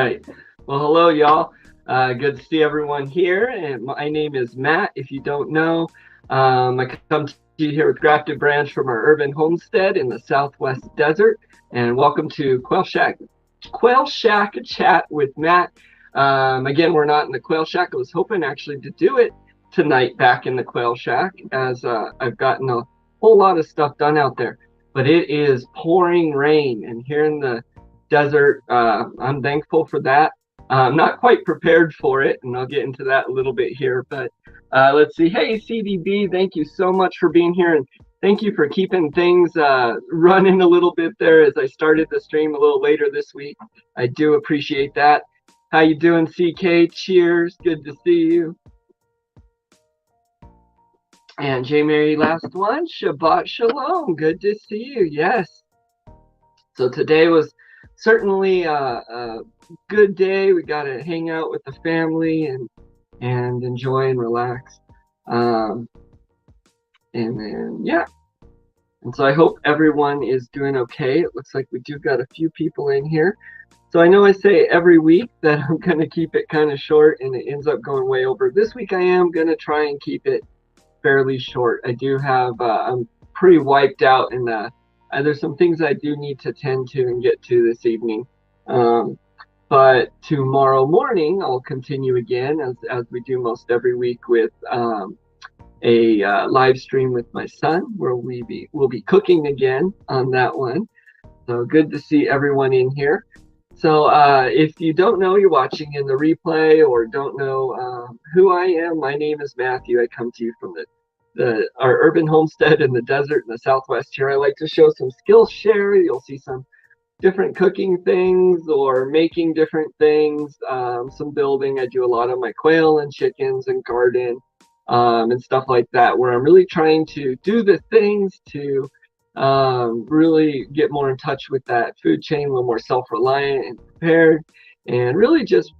right. Well, hello, y'all. Good to see everyone here. And my name is Matt. If you don't know, I come to you here with Grafted Branch from our urban homestead in the Southwest Desert. And welcome to Quail Shack Chat with Matt. Again, we're not in the Quail Shack. I was hoping actually to do it tonight back in the Quail Shack, as I've gotten a whole lot of stuff done out there. But it is pouring rain, and here in the desert, I'm thankful for that. I'm not quite prepared for it, and I'll get into that a little bit here. But let's see. Hey, CDB, thank you so much for being here, and thank you for keeping things running a little bit there as I started the stream a little later this week. I do appreciate that. How you doing, CK? Cheers. Good to see you. And J. Mary, last one. Shabbat Shalom. Good to see you. Yes. So today was certainly a good day. We got to hang out with the family and enjoy and relax. And then, yeah. And so I hope everyone is doing okay. It looks like we do got a few people in here. So I know I say every week that I'm going to keep it kind of short, and it ends up going way over. This week I am going to try and keep it fairly short. I do have, I'm pretty wiped out, and there's some things I do need to tend to and get to this evening. But tomorrow morning, I'll continue again, as we do most every week, with a live stream with my son, where we'll be cooking again on that one. So good to see everyone in here. So if you don't know, you're watching in the replay, or don't know who I am, my name is Matthew. I come to you from our urban homestead in the desert in the Southwest here. I like to show some skill share. You'll see some different cooking things or making different things, some building. I do a lot of my quail and chickens and garden and stuff like that, where I'm really trying to do the things to really get more in touch with that food chain, a little more self-reliant and prepared, and really just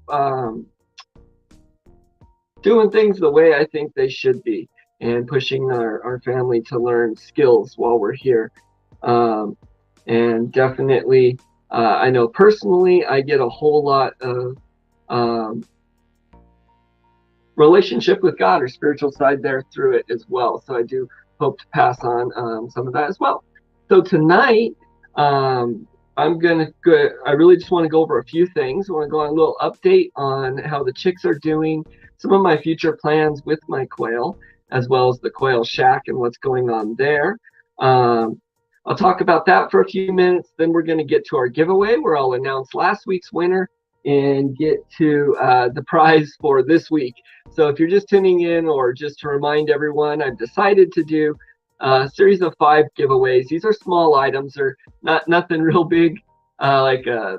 doing things the way I think they should be, and pushing our family to learn skills while we're here. And definitely, I know personally, I get a whole lot of relationship with God, or spiritual side there through it as well. So I do hope to pass on some of that as well. So tonight, I'm going to go, I really just want to go over a few things. I want to go on a little update on how the chicks are doing, some of my future plans with my quail, as well as the Quail Shack and what's going on there. I'll talk about that for a few minutes. Then we're going to get to our giveaway, where I'll announce last week's winner and get to the prize for this week. So if you're just tuning in, or just to remind everyone, I've decided to do a series of 5 giveaways. These are small items. They're nothing real big, like a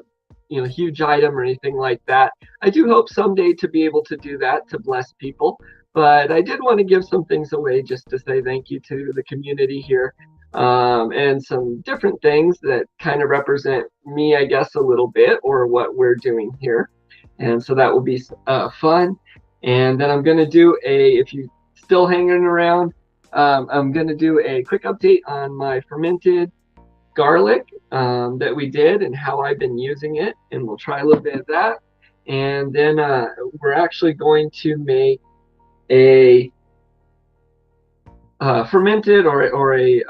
huge item or anything like that. I do hope someday to be able to do that, to bless people. But I did want to give some things away just to say thank you to the community here, and some different things that kind of represent me, I guess, a little bit, or what we're doing here. And so that will be fun. And then I'm going to do if you're still hanging around, I'm going to do a quick update on my fermented garlic that we did and how I've been using it. And we'll try a little bit of that. And then we're actually going to make a fermented or a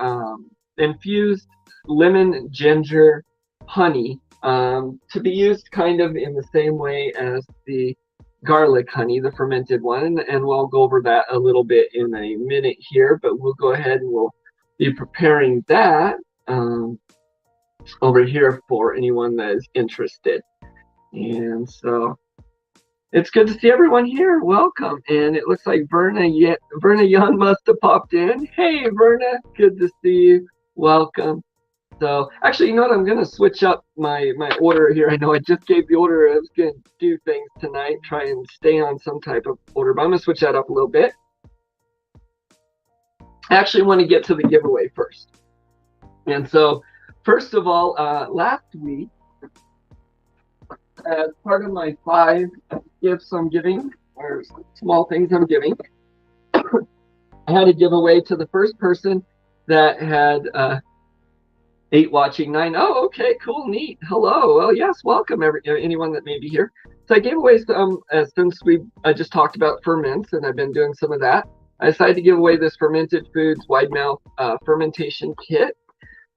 infused lemon ginger honey, to be used kind of in the same way as the garlic honey, the fermented one, and we'll go over that a little bit in a minute here. But we'll go ahead and we'll be preparing that over here for anyone that is interested. And so it's good to see everyone here. Welcome. And it looks like Verna Young must have popped in. Hey, Verna, good to see you. Welcome. So actually, you know what? I'm going to switch up my order here. I know I just gave the order. I was going to do things tonight, try and stay on some type of order, but I'm going to switch that up a little bit. I actually want to get to the giveaway first. And so, first of all, last week, as part of my 5 gifts I'm giving, or small things I'm giving, I had a giveaway to the first person that had 8 watching, 9. Oh, okay, cool, neat. Hello. Well, yes, welcome anyone that may be here. So I gave away some, since I just talked about ferments and I've been doing some of that, I decided to give away this Fermented Foods Wide Mouth Fermentation Kit.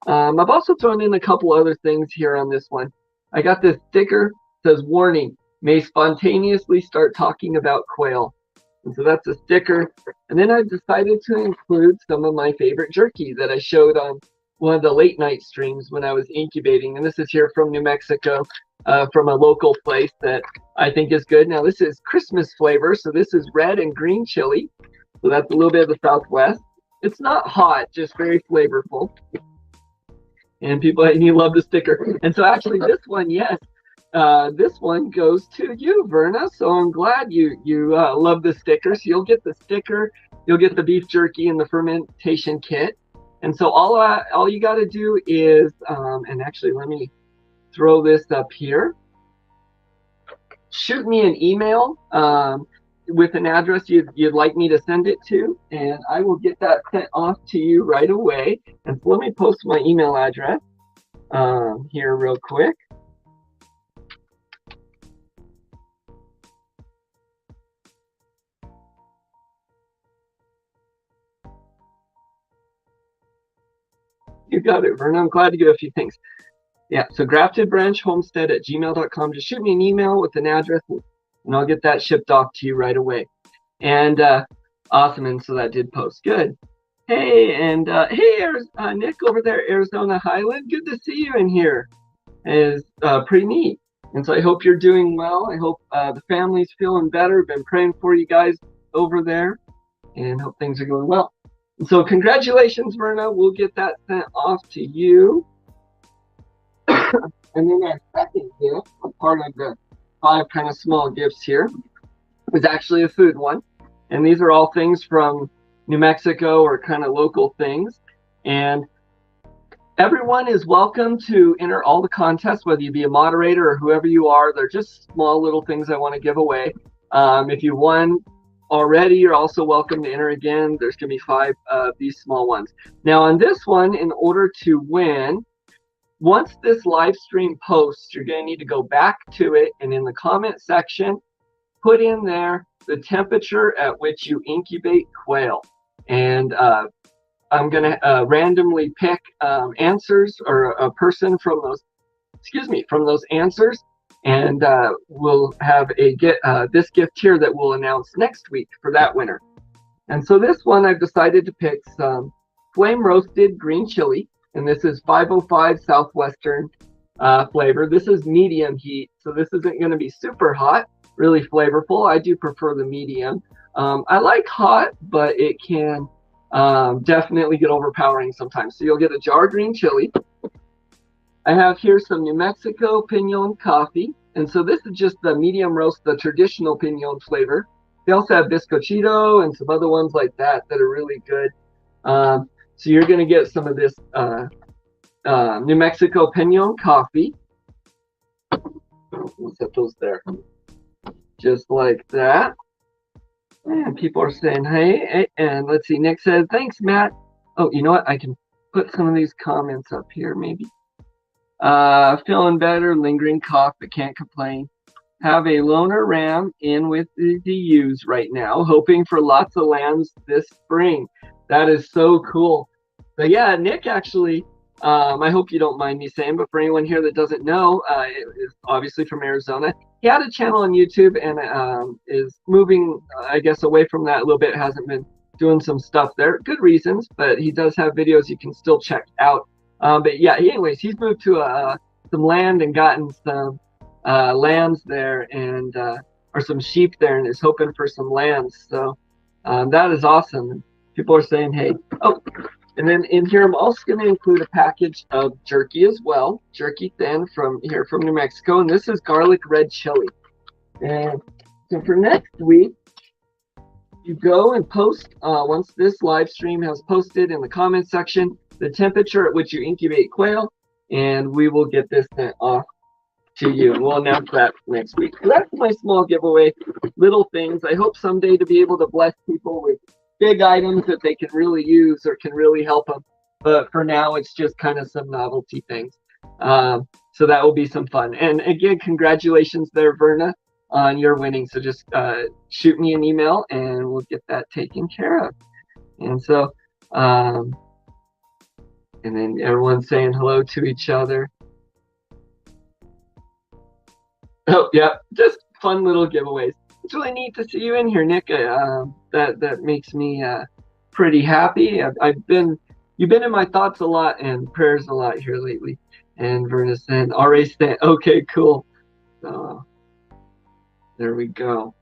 I've also thrown in a couple other things here on this one. I got this sticker that says, warning, may spontaneously start talking about quail. And so that's a sticker. And then I've decided to include some of my favorite jerky that I showed on one of the late night streams when I was incubating. And this is here from New Mexico, from a local place that I think is good. Now this is Christmas flavor. So this is red and green chili. So that's a little bit of the Southwest. It's not hot, just very flavorful. And you love the sticker. And so actually this one, yes, this one goes to you, Verna. So I'm glad you love the sticker. So you'll get the sticker, you'll get the beef jerky and the fermentation kit. And so all you got to do is, and actually let me throw this up here. Shoot me an email with an address you'd like me to send it to, and I will get that sent off to you right away. And so let me post my email address here real quick. You got it, Verna. I'm glad to get a few things. Yeah, so graftedbranchhomestead@gmail.com. Just shoot me an email with an address, and I'll get that shipped off to you right away. And awesome, and so that did post. Good. Hey, and hey, Nick over there, Arizona Highland. Good to see you in here. It's pretty neat. And so I hope you're doing well. I hope the family's feeling better. Been praying for you guys over there, and hope things are going well. And so congratulations, Verna. We'll get that sent off to you. And then our second gift, a part of the 5 kind of small gifts here, is actually a food one. And these are all things from New Mexico or kind of local things. And everyone is welcome to enter all the contests, whether you be a moderator or whoever you are. They're just small little things I want to give away. If you won already, you're also welcome to enter again. There's going to be 5 of these small ones. Now on this one, in order to win, once this live stream posts, you're going to need to go back to it, and in the comment section, put in there the temperature at which you incubate quail. And I'm going to randomly pick answers or a person from those, from those answers, and we'll have this gift here that we'll announce next week for that winner. And so this one, I've decided to pick some flame roasted green chili. And this is 505 Southwestern flavor. This is medium heat, so this isn't going to be super hot, really flavorful. I do prefer the medium. I like hot, but it can definitely get overpowering sometimes. So you'll get a jar of green chili. I have here some New Mexico Pinon coffee. And so this is just the medium roast, the traditional Pinon flavor. They also have bizcochito and some other ones like that that are really good. So you're going to get some of this New Mexico Pinon coffee. We'll set those there. Just like that. And people are saying, hey. And let's see, Nick says, thanks, Matt. Oh, you know what? I can put some of these comments up here, maybe. Feeling better, lingering cough, but can't complain. Have a loner ram in with the ewes right now, hoping for lots of lambs this spring. That is so cool. But yeah, Nick actually, I hope you don't mind me saying, but for anyone here that doesn't know, is obviously from Arizona. He had a channel on YouTube and is moving, I guess, away from that a little bit. Hasn't been doing some stuff there. Good reasons, but he does have videos you can still check out. But yeah, anyways, he's moved to some land and gotten some lambs there and or some sheep there, and is hoping for some lambs. So that is awesome. People are saying, hey. Oh, and then in here, I'm also going to include a package of jerky as well. Jerky thin from New Mexico. And this is garlic red chili. And so for next week, you go and post, once this live stream has posted in the comment section, the temperature at which you incubate quail, and we will get this sent off to you. And we'll announce that next week. So that's my small giveaway, little things. I hope someday to be able to bless people with big items that they can really use or can really help them but for now it's just kind of some novelty things. So that will be some fun. And again, congratulations there, Verna, on your winning. So just shoot me an email and we'll get that taken care of. And so, and then everyone's saying hello to each other. Oh, yeah, just fun little giveaways. It's really neat to see you in here, Nick. That makes me pretty happy. You've been in my thoughts a lot and prayers a lot here lately. And Verna saying, RA stand. Okay, cool. So there we go.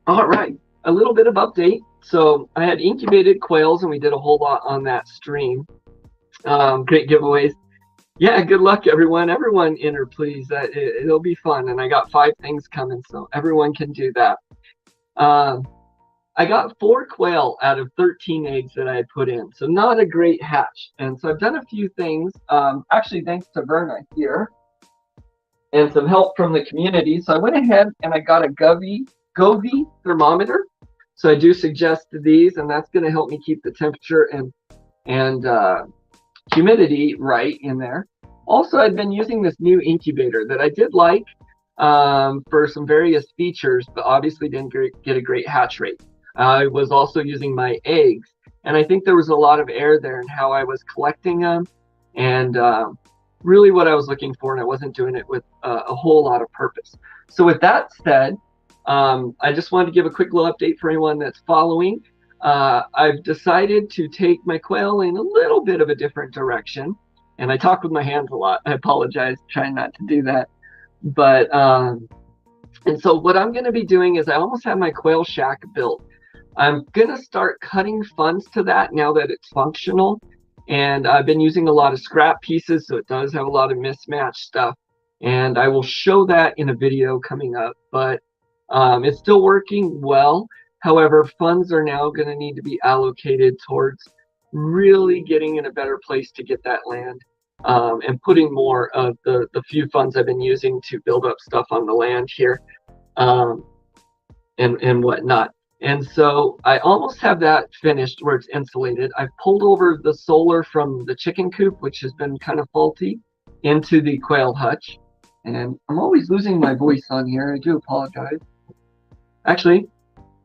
All right, a little bit of update. So I had incubated quails and we did a whole lot on that stream. Great giveaways. Yeah, good luck, everyone. Everyone enter, please. It'll be fun. And I got 5 things coming, so everyone can do that. I got 4 quail out of 13 eggs that I had put in, so not a great hatch. And so I've done a few things, actually thanks to Verna here, and some help from the community. So I went ahead and I got a Govee thermometer. So I do suggest these, and that's going to help me keep the temperature and humidity right in there. Also, I've been using this new incubator that I did like for some various features, but obviously didn't get a great hatch rate. I was also using my eggs, and I think there was a lot of error there in how I was collecting them, and really what I was looking for, and I wasn't doing it with a whole lot of purpose. So with that said, I just wanted to give a quick little update for anyone that's following. I've decided to take my quail in a little bit of a different direction, and I talk with my hands a lot. I apologize, trying not to do that. But and so what I'm going to be doing is I almost have my quail shack built. I'm going to start cutting funds to that now that it's functional, and I've been using a lot of scrap pieces, so it does have a lot of mismatched stuff, and I will show that in a video coming up. But it's still working well. However, funds are now going to need to be allocated towards really getting in a better place to get that land, and putting more of the few funds I've been using to build up stuff on the land here, and whatnot. And so I almost have that finished where it's insulated. I've pulled over the solar from the chicken coop, which has been kind of faulty, into the quail hutch. And I'm always losing my voice on here. I do apologize. Actually,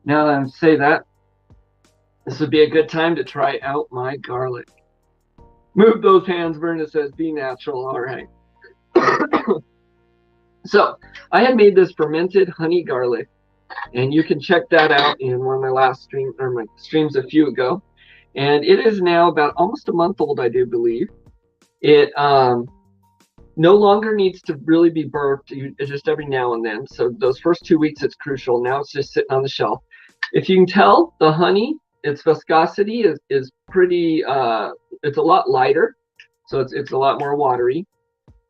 now that I say that, this would be a good time to try out my garlic. Move those hands, Verna says, be natural. All right. So I had made this fermented honey garlic, and you can check that out in one of my last streams a few ago. And it is now about almost a month old, I do believe. It no longer needs to really be burped just every now and then. So those first 2 weeks, it's crucial. Now it's just sitting on the shelf. If you can tell, the honey, its viscosity is pretty, it's a lot lighter. So it's a lot more watery.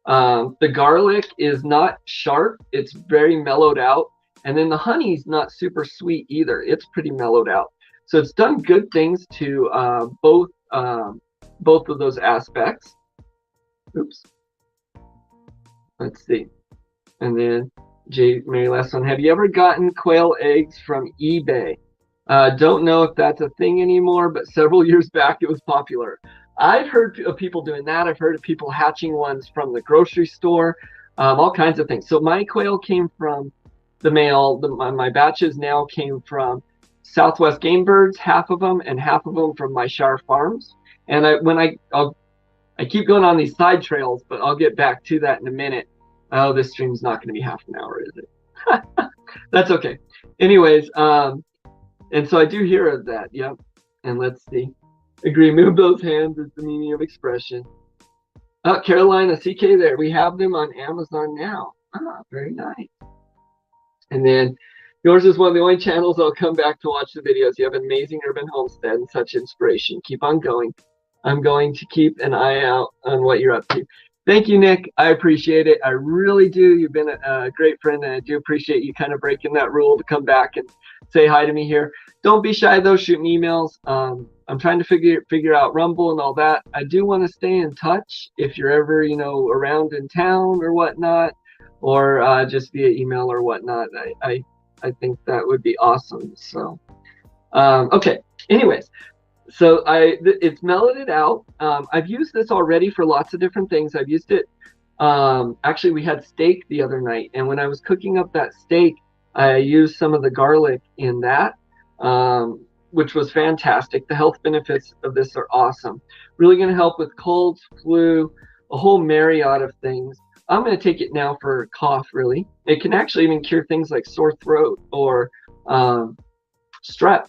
The garlic is not sharp. It's very mellowed out. And then the honey's not super sweet either. It's pretty mellowed out. So it's done good things to both of those aspects. Oops. Let's see. And then Mary, last one. Have you ever gotten quail eggs from eBay? Don't know if that's a thing anymore, but several years back it was popular. I've heard of people doing that. I've heard of people hatching ones from the grocery store, all kinds of things. So my quail came from the mail. My batches now came from Southwest Game Birds, half of them, and half of them from my Shire Farms. And I keep going on these side trails, but I'll get back to that in a minute. Oh, this stream's not going to be half an hour, is it? That's okay. Anyways, and so I do hear of that. Yep. And let's see. Agree. Move those hands is the meaning of expression. Oh, Carolina, CK there. We have them on Amazon now. Ah, very nice. And then yours is one of the only channels I'll come back to watch the videos. You have an amazing urban homestead and such inspiration. Keep on going. I'm going to keep an eye out on what you're up to. Thank you, Nick. I appreciate it. I really do. You've been a great friend, and I do appreciate you kind of breaking that rule to come back and say hi to me here. Don't be shy, though. Shoot me emails. I'm trying to figure out Rumble and all that. I do want to stay in touch if you're ever, around in town or whatnot, or just via email or whatnot. I think that would be awesome. So, okay. Anyways, So it's mellowed it out. I've used this already for lots of different things. I've used it. Actually, we had steak the other night, and when I was cooking up that steak, I used some of the garlic in that, which was fantastic. The health benefits of this are awesome. Really going to help with colds, flu, a whole myriad of things. I'm going to take it now for cough, really. It can actually even cure things like sore throat or strep.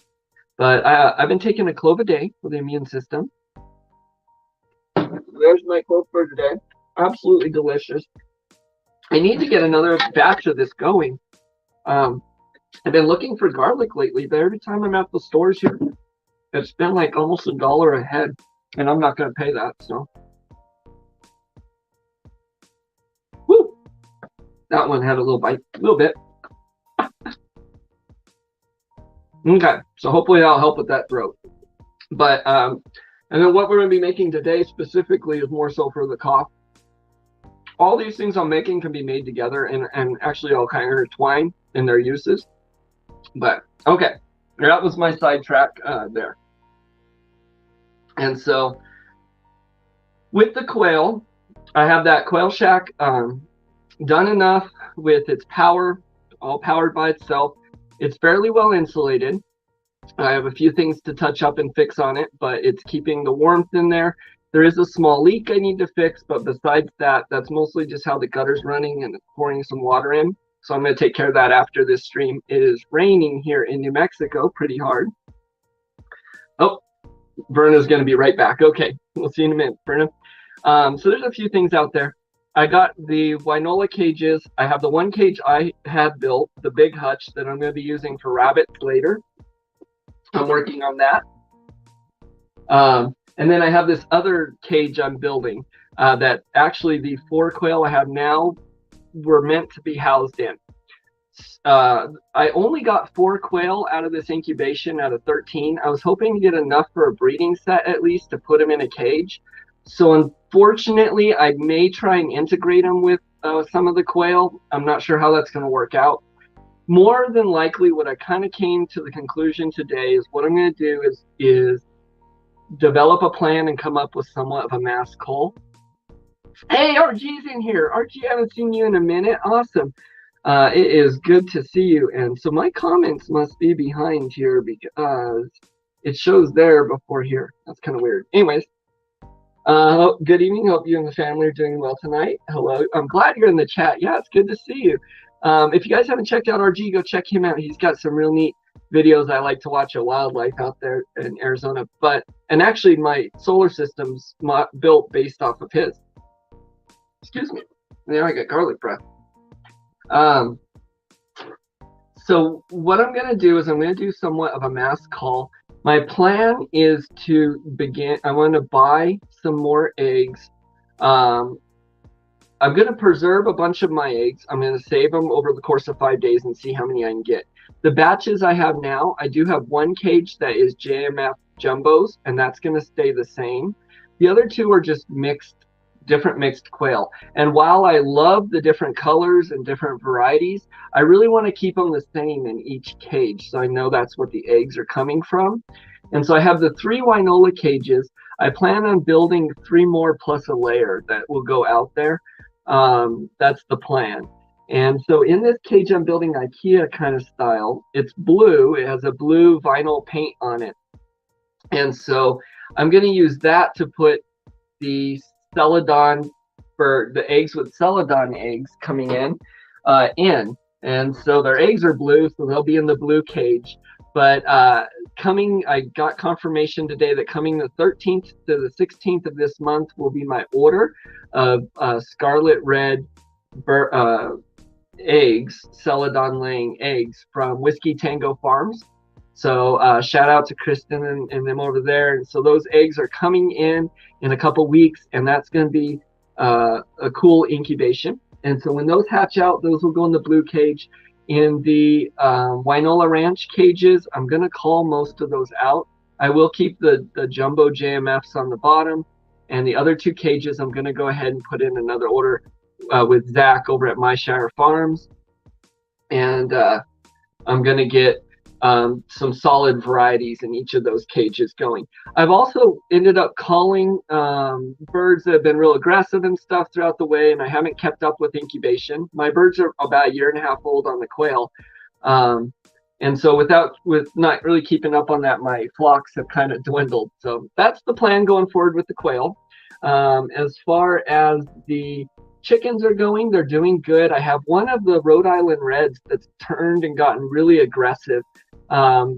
But I've been taking a clove a day for the immune system. There's my clove for today. Absolutely delicious. I need to get another batch of this going. I've been looking for garlic lately, but every time I'm at the stores here, it's been like almost $1 a head, and I'm not going to pay that. So, woo! That one had a little bite, a little bit. Okay, so hopefully that'll help with that throat. But and then what we're going to be making today specifically is more so for the cough. All these things I'm making can be made together and actually all kind of intertwine in their uses. But okay, that was my sidetrack there. And so with the Quail, I have that Quail Shack done enough with its power, all powered by itself. It's fairly well insulated. I have a few things to touch up and fix on it, but it's keeping the warmth in there. There is a small leak I need to fix, but besides that, that's mostly just how the gutter's running and pouring some water in. So I'm going to take care of that after this stream. It is raining here in New Mexico pretty hard. Oh, Verna's going to be right back. Okay, we'll see you in a minute, Verna. So there's a few things out there. I got the Winola cages. I have the one cage I had built, the big hutch that I'm going to be using for rabbits later. I'm working on that. And then I have this other cage I'm building that actually the 4 quail I have now were meant to be housed in. I only got 4 quail out of this incubation out of 13. I was hoping to get enough for a breeding set at least to put them in a cage. So unfortunately, I may try and integrate them with some of the quail. I'm not sure how that's going to work out. More than likely, what I kind of came to the conclusion today is what I'm going to do is develop a plan and come up with somewhat of a mass cull. Hey, RG's in here. RG, I haven't seen you in a minute. Awesome. It is good to see you. And so my comments must be behind here because it shows there before here. That's kind of weird. Anyways. Good evening. Hope you and the family are doing well tonight. Hello. I'm glad you're in the chat. Yeah, it's good to see you. If you guys haven't checked out RG, go check him out. He's got some real neat videos. I like to watch of wildlife out there in Arizona. And actually, my solar system's built based off of his. Excuse me. Now I got garlic breath. So what I'm going to do is I'm going to do somewhat of a mass call. My plan is to begin, I want to buy some more eggs. I'm going to preserve a bunch of my eggs. I'm going to save them over the course of 5 days and see how many I can get. The batches I have now, I do have one cage that is JMF jumbos, and that's going to stay the same. The other 2 are just different mixed quail. And while I love the different colors and different varieties, I really want to keep them the same in each cage. So I know that's what the eggs are coming from. And so I have the 3 Winola cages. I plan on building 3 more plus a layer that will go out there. That's the plan. And so in this cage, I'm building IKEA kind of style. It's blue. It has a blue vinyl paint on it. And so I'm going to use that to put the Celadon, for the eggs with Celadon eggs coming in. And so their eggs are blue, so they'll be in the blue cage. But I got confirmation today that coming the 13th to the 16th of this month will be my order of scarlet red eggs, Celadon laying eggs from Whiskey Tango Farms. So shout out to Kristen and them over there. And so those eggs are coming in a couple weeks, and that's going to be a cool incubation. And so when those hatch out, those will go in the blue cage. In the Winola Ranch cages, I'm going to call most of those out. I will keep the jumbo JMFs on the bottom, and the other 2 cages, I'm going to go ahead and put in another order with Zach over at My Shire Farms. And I'm going to get some solid varieties in each of those cages going. I've also ended up calling birds that have been real aggressive and stuff throughout the way, and I haven't kept up with incubation. My birds are about 1.5 years old on the quail. And so with not really keeping up on that, my flocks have kind of dwindled. So that's the plan going forward with the quail. As far as the chickens are going, they're doing good. I have one of the Rhode Island Reds that's turned and gotten really aggressive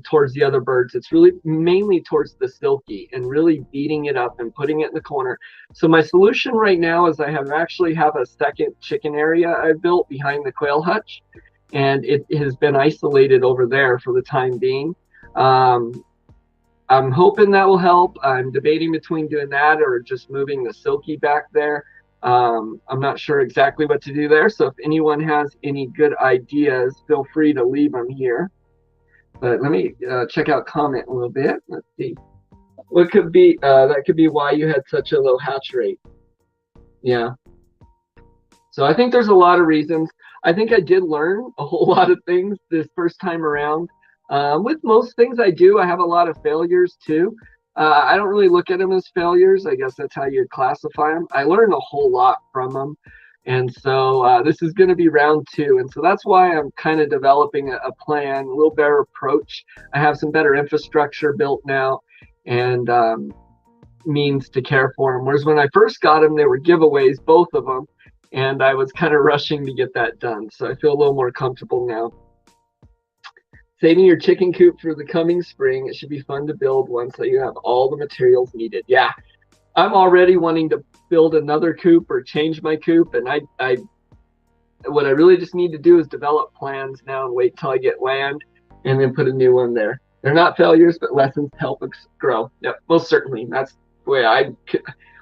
towards the other birds. It's really mainly towards the silky and really beating it up and putting it in the corner. So my solution right now is I actually have a second chicken area I built behind the quail hutch, and it has been isolated over there for the time being. I'm hoping that will help. I'm debating between doing that or just moving the silky back there. I'm not sure exactly what to do there. So if anyone has any good ideas, feel free to leave them here. But let me check out comment a little bit. Let's see. What could be, that could be why you had such a low hatch rate. Yeah. So I think there's a lot of reasons. I think I did learn a whole lot of things this first time around. With most things I do, I have a lot of failures too. I don't really look at them as failures. I guess that's how you'd classify them. I learned a whole lot from them. And so this is going to be round 2. And so that's why I'm kind of developing a plan, a little better approach. I have some better infrastructure built now and means to care for them. Whereas when I first got them, they were giveaways, both of them. And I was kind of rushing to get that done. So I feel a little more comfortable now. Saving your chicken coop for the coming spring. It should be fun to build one so you have all the materials needed. Yeah, I'm already wanting to build another coop or change my coop. And what I really just need to do is develop plans now and wait till I get land and then put a new one there. They're not failures, but lessons to help us grow. Yep, most certainly. That's the way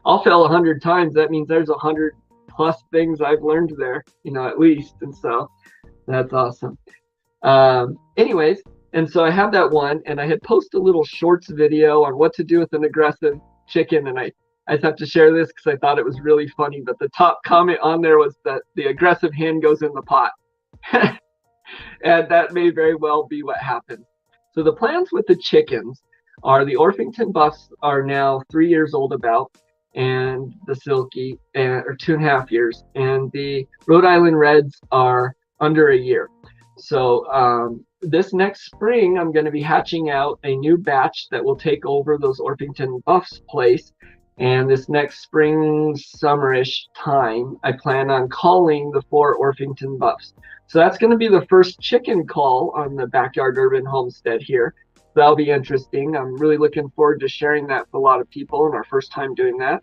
I'll fail 100 times. That means there's 100+ things I've learned there, at least. And so that's awesome. Anyways, and so I have that one, and I had posted a little shorts video on what to do with an aggressive chicken, and I just have to share this because I thought it was really funny, but the top comment on there was that the aggressive hen goes in the pot. And that may very well be what happened. So the plans with the chickens are the Orpington Buffs are now 3 years old about, and the Silky are 2.5 years, and the Rhode Island Reds are under a year. So this next spring, I'm going to be hatching out a new batch that will take over those Orpington Buffs place. And this next spring, summerish time, I plan on calling the 4 Orpington Buffs. So that's going to be the first chicken call on the Backyard Urban Homestead here. That'll be interesting. I'm really looking forward to sharing that with a lot of people and our first time doing that.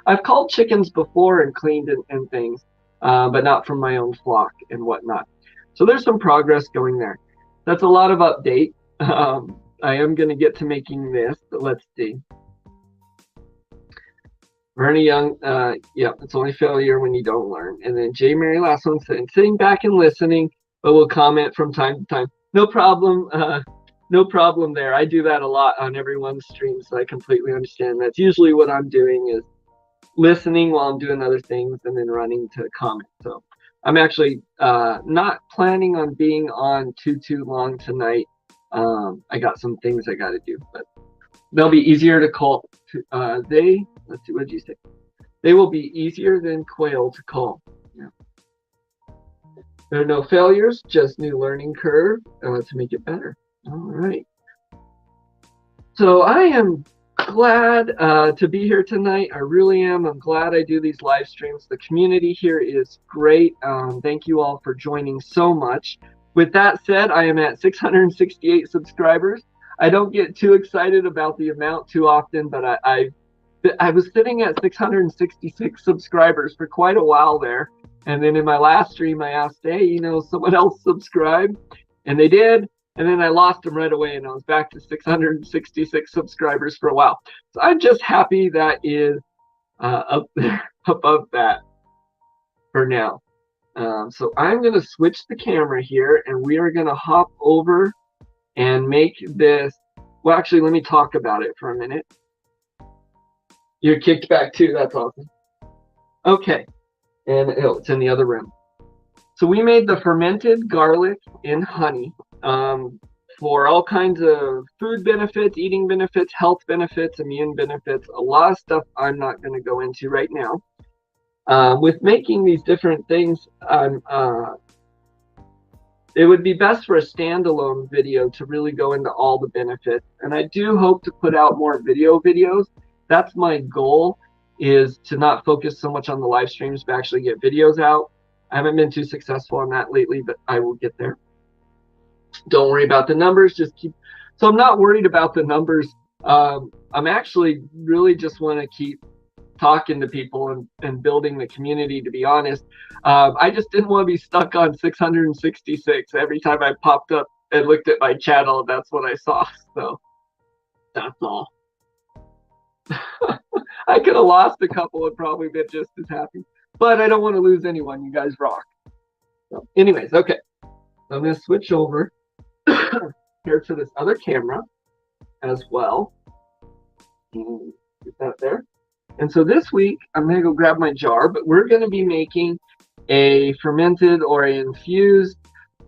I've called chickens before and cleaned and things, but not from my own flock and whatnot. So there's some progress going there. That's a lot of update. I am going to get to making this, but let's see. Bernie Young, yeah, it's only failure when you don't learn. And then J. Mary last one saying, sitting back and listening, but will comment from time to time. No problem. No problem there. I do that a lot on everyone's stream, so I completely understand. That's usually what I'm doing is listening while I'm doing other things and then running to comment. So I'm actually not planning on being on too long tonight. I got some things I got to do, but they'll be easier to call. Let's see, what did you say? They will be easier than quail to call. Yeah. There are no failures, just new learning curve to make it better. All right. So I am glad to be here tonight. I really am. I'm glad I do these live streams. The community here is great. Thank you all for joining so much. With that said, I am at 668 subscribers. I don't get too excited about the amount too often, but I was sitting at 666 subscribers for quite a while there. And then in my last stream, I asked, hey, someone else subscribed, and they did. And then I lost them right away, and I was back to 666 subscribers for a while. So I'm just happy that is up there above that for now. So I'm going to switch the camera here, and we are going to hop over and make this. Well, actually, let me talk about it for a minute. You're kicked back too. That's awesome. Okay. And it's in the other room. So we made the fermented garlic in honey for all kinds of food benefits, eating benefits, health benefits, immune benefits, a lot of stuff I'm not going to go into right now. With making these different things, it would be best for a standalone video to really go into all the benefits. And I do hope to put out more videos. That's my goal, is to not focus so much on the live streams, but actually get videos out. I haven't been too successful on that lately, but I will get there. Don't worry about the numbers. So I'm not worried about the numbers. I'm actually really just want to keep talking to people and building the community, to be honest. I just didn't want to be stuck on 666 every time I popped up and looked at my channel. That's what I saw. So that's all. I could have lost a couple and probably been just as happy, but I don't want to lose anyone. You guys rock. So anyways, okay. I'm going to switch over here to this other camera as well. Get that there. And so this week, I'm going to go grab my jar, but we're going to be making a fermented or infused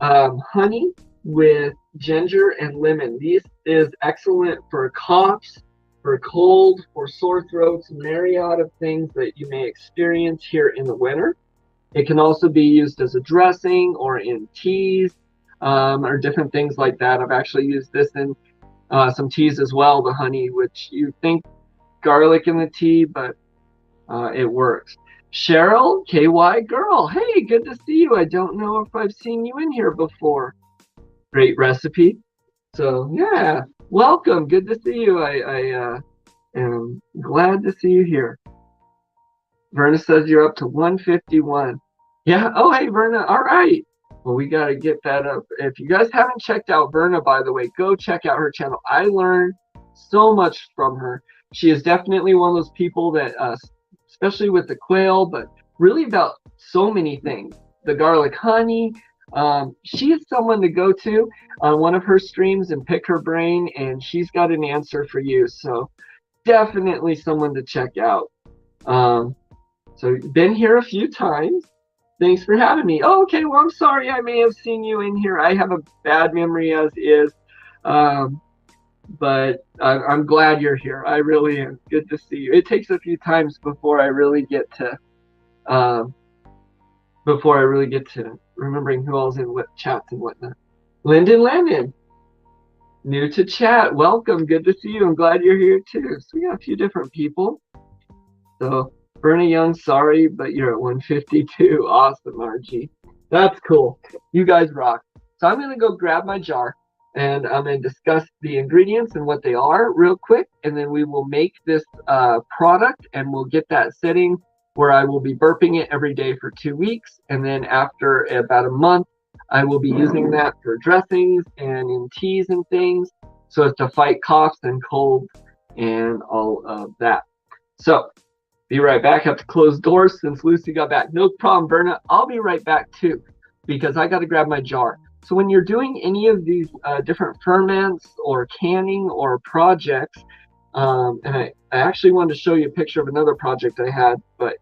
honey with ginger and lemon. This is excellent for coughs, for cold, for sore throats, myriad of things that you may experience here in the winter. It can also be used as a dressing or in teas or different things like that. I've actually used this in some teas as well, the honey, which you think garlic in the tea, but it works. Cheryl, KY girl, hey, good to see you. I don't know if I've seen you in here before. Great recipe. So yeah, welcome. Good to see you. I am glad to see you here. Verna says you're up to 151. Yeah. Oh, hey, Verna. All right. Well, we got to get that up. If you guys haven't checked out Verna, by the way, go check out her channel. I learned so much from her. She is definitely one of those people that, especially with the quail, but really about so many things. The garlic honey. She is someone to go to on one of her streams and pick her brain, and she's got an answer for you. So definitely someone to check out. So been here a few times. Thanks for having me. Oh, okay, well, I'm sorry I may have seen you in here. I have a bad memory as is. But I'm glad you're here. I really am. Good to see you. It takes a few times before I really get to remembering who all's in what chats and whatnot. Lyndon Lennon, new to chat. Welcome. Good to see you. I'm glad you're here too. So we got a few different people. So Bernie Young, sorry, but you're at 152. Awesome, RG. That's cool. You guys rock. So I'm going to go grab my jar, and I'm going to discuss the ingredients and what they are real quick, and then we will make this product, and we'll get that setting where I will be burping it every day for 2 weeks, and then after about a month, I will be using that for dressings and in teas and things, so as to fight coughs and colds and all of that. So be right back. I have to close doors since Lucy got back. No problem, Berna. I'll be right back too, because I got to grab my jar. So when you're doing any of these different ferments or canning or projects, and I actually wanted to show you a picture of another project I had, but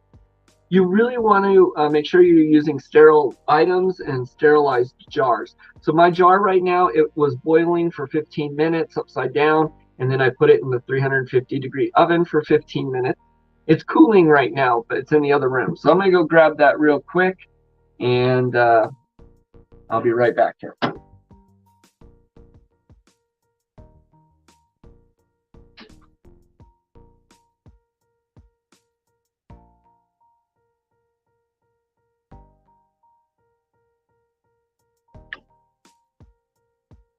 you really want to make sure you're using sterile items and sterilized jars. So my jar right now, it was boiling for 15 minutes upside down, and then I put it in the 350-degree oven for 15 minutes. It's cooling right now, but it's in the other room. So I'm going to go grab that real quick, and I'll be right back here.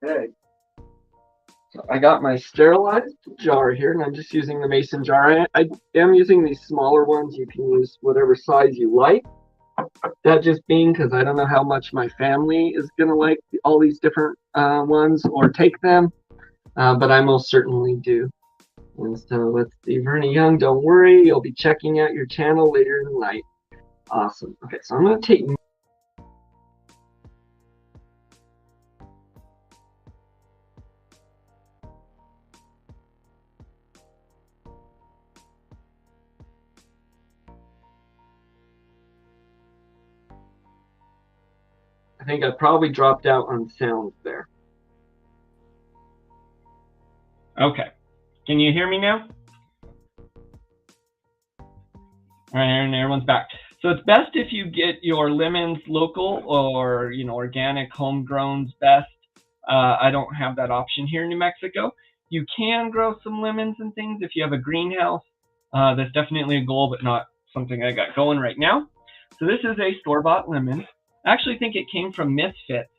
Okay. So I got my sterilized jar here, and I'm just using the mason jar. I am using these smaller ones. You can use whatever size you like. That just being because I don't know how much my family is going to like all these different ones or take them, but I most certainly do. And so let's see, Vernie Young, don't worry, you'll be checking out your channel later in the night. Awesome. Okay, so I'm going to take... I think I probably dropped out on sound there. Okay. Can you hear me now? All right, and everyone's back. So it's best if you get your lemons local or, organic, homegrown's best. I don't have that option here in New Mexico. You can grow some lemons and things if you have a greenhouse. That's definitely a goal, but not something I got going right now. So this is a store-bought lemon. I actually think it came from Misfits,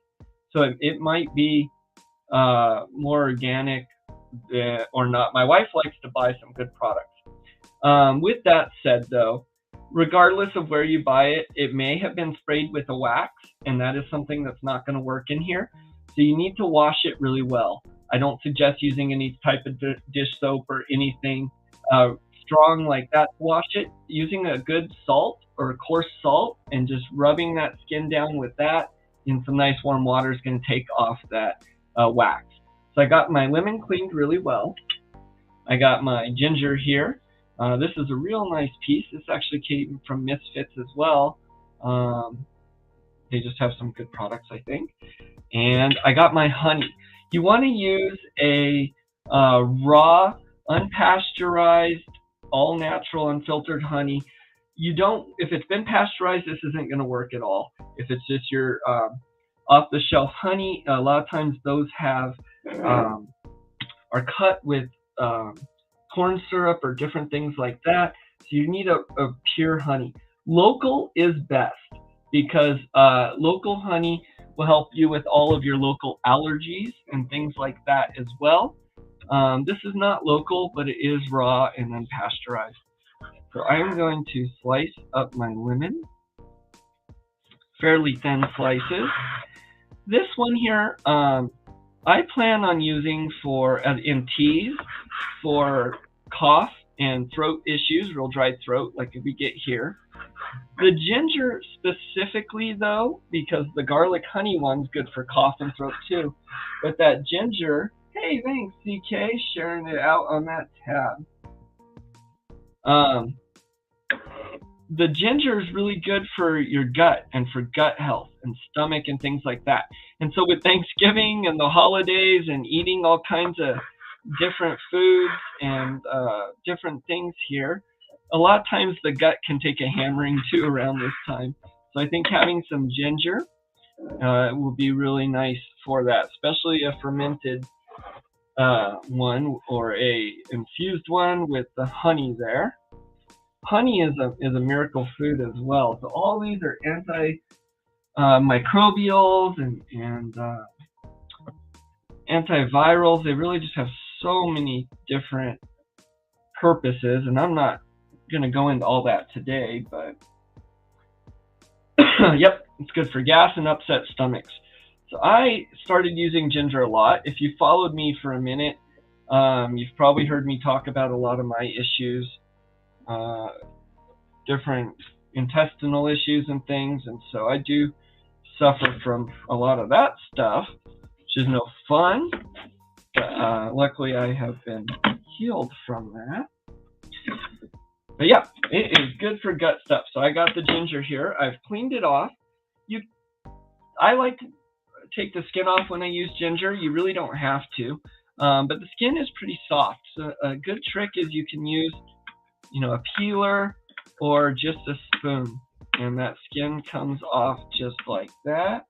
so it might be more organic or not. My wife likes to buy some good products. With that said, though, regardless of where you buy it, it may have been sprayed with a wax, and that is something that's not going to work in here. So you need to wash it really well. I don't suggest using any type of dish soap or anything strong like that to wash it. Using a good salt or a coarse salt and just rubbing that skin down with that in some nice warm water is going to take off that wax. So I got my lemon cleaned really well. I got my ginger here. This is a real nice piece. This actually came from Misfits as well. They just have some good products, I think. And I got my honey. You want to use a raw, unpasteurized, all-natural, unfiltered honey. You don't. If it's been pasteurized, this isn't going to work at all. If it's just your off-the-shelf honey, a lot of times those have are cut with corn syrup or different things like that. So you need a pure honey. Local is best because local honey will help you with all of your local allergies and things like that as well. This is not local, but it is raw and unpasteurized. So I am going to slice up my lemon, fairly thin slices. This one here, I plan on using in teas for cough and throat issues, real dry throat, like we get here. The ginger specifically, though, because the garlic honey one's good for cough and throat too. But that ginger, hey, thanks, CK, sharing it out on that tab. The ginger is really good for your gut and for gut health and stomach and things like that. And so with Thanksgiving and the holidays and eating all kinds of different foods and different things here, a lot of times the gut can take a hammering too around this time. So I think having some ginger will be really nice for that, especially a fermented one or a infused one with the honey there. Honey is a miracle food as well. So all these are microbials and antivirals. They really just have so many different purposes, and I'm not going to go into all that today, but yep, it's good for gas and upset stomachs. So I started using ginger a lot. If you followed me for a minute, you've probably heard me talk about a lot of my issues, different intestinal issues and things, and so I do suffer from a lot of that stuff, which is no fun, but luckily I have been healed from that. But yeah, it is good for gut stuff. So I got the ginger here. I've cleaned it off. I like to take the skin off when I use ginger. You really don't have to, but the skin is pretty soft. So a good trick is you can use, a peeler or just a spoon, and that skin comes off just like that.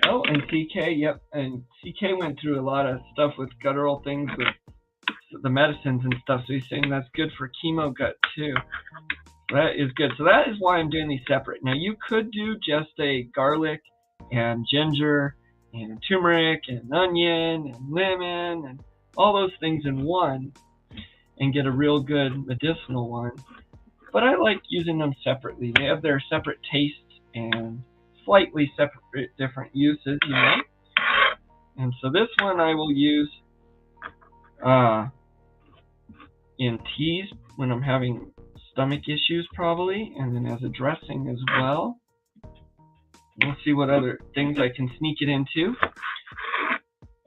Oh, and CK, yep, and CK went through a lot of stuff with guttural things with the medicines and stuff, so he's saying that's good for chemo gut too. That is good. So that is why I'm doing these separate. Now you could do just a garlic and ginger and turmeric and onion and lemon and all those things in one and get a real good medicinal one. But I like using them separately. They have their separate tastes and slightly separate different uses, And so this one I will use in teas when I'm having stomach issues probably, and then as a dressing as well. We'll see what other things I can sneak it into.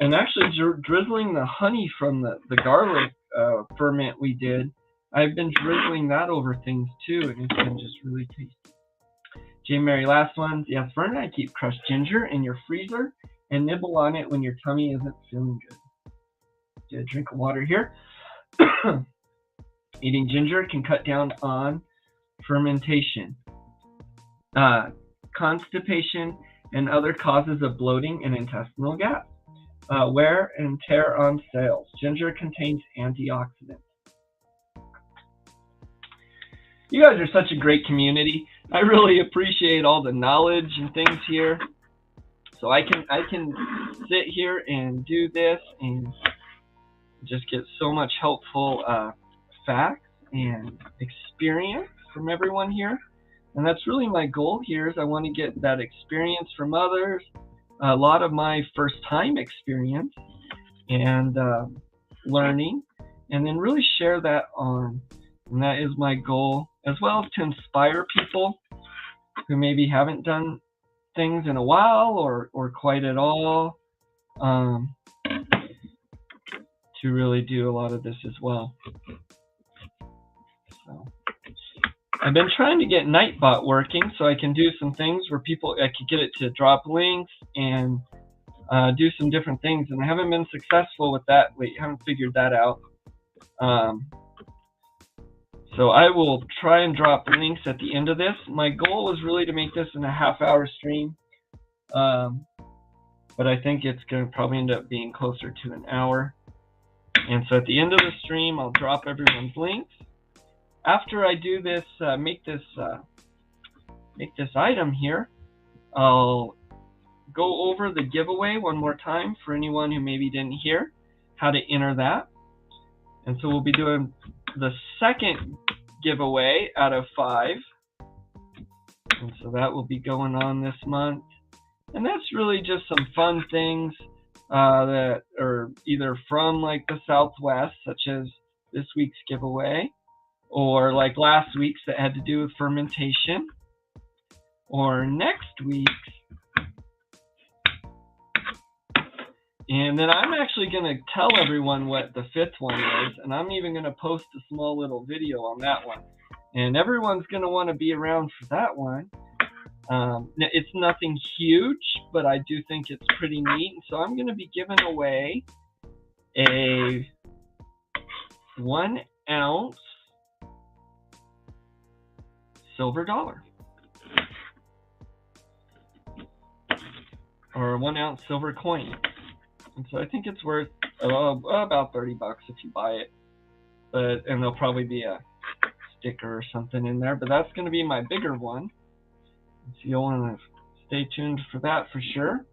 And actually drizzling the honey from the garlic ferment we did, I've been drizzling that over things too, and it's been just really tasty. Jane Mary, last one. Yes, Vernon, I keep crushed ginger in your freezer and nibble on it when your tummy isn't feeling good. get a drink of water here. Eating ginger can cut down on fermentation, constipation, and other causes of bloating and intestinal gas. Wear and tear on cells. Ginger contains antioxidants. You guys are such a great community. I really appreciate all the knowledge and things here. So I can sit here and do this and just get so much helpful facts and experience from everyone here. And that's really my goal here, is I want to get that experience from others, a lot of my first time experience and learning, and then really share that on. And that is my goal, as well as to inspire people who maybe haven't done things in a while or quite at all, to really do a lot of this as well. So I've been trying to get Nightbot working so I can do some things where I could get it to drop links and do some different things, and I haven't been successful with that. Haven't figured that out. So I will try and drop links at the end of this. My goal was really to make this in a half-hour stream, but I think it's going to probably end up being closer to an hour. And so at the end of the stream, I'll drop everyone's links. After I do this, make this item here, I'll go over the giveaway one more time for anyone who maybe didn't hear how to enter that. And so we'll be doing the second giveaway out of 5. And so that will be going on this month. And that's really just some fun things that are either from like the Southwest, such as this week's giveaway, or like last week's that had to do with fermentation, or next week's. And then I'm actually going to tell everyone what the 5th one is, and I'm even going to post a small little video on that one. And everyone's going to want to be around for that one. It's nothing huge, but I do think it's pretty neat. So I'm going to be giving away a 1 ounce silver dollar, or a 1 ounce silver coin. And so I think it's worth about $30 if you buy it. And there'll probably be a sticker or something in there, but that's going to be my bigger one. So you'll want to stay tuned for that for sure.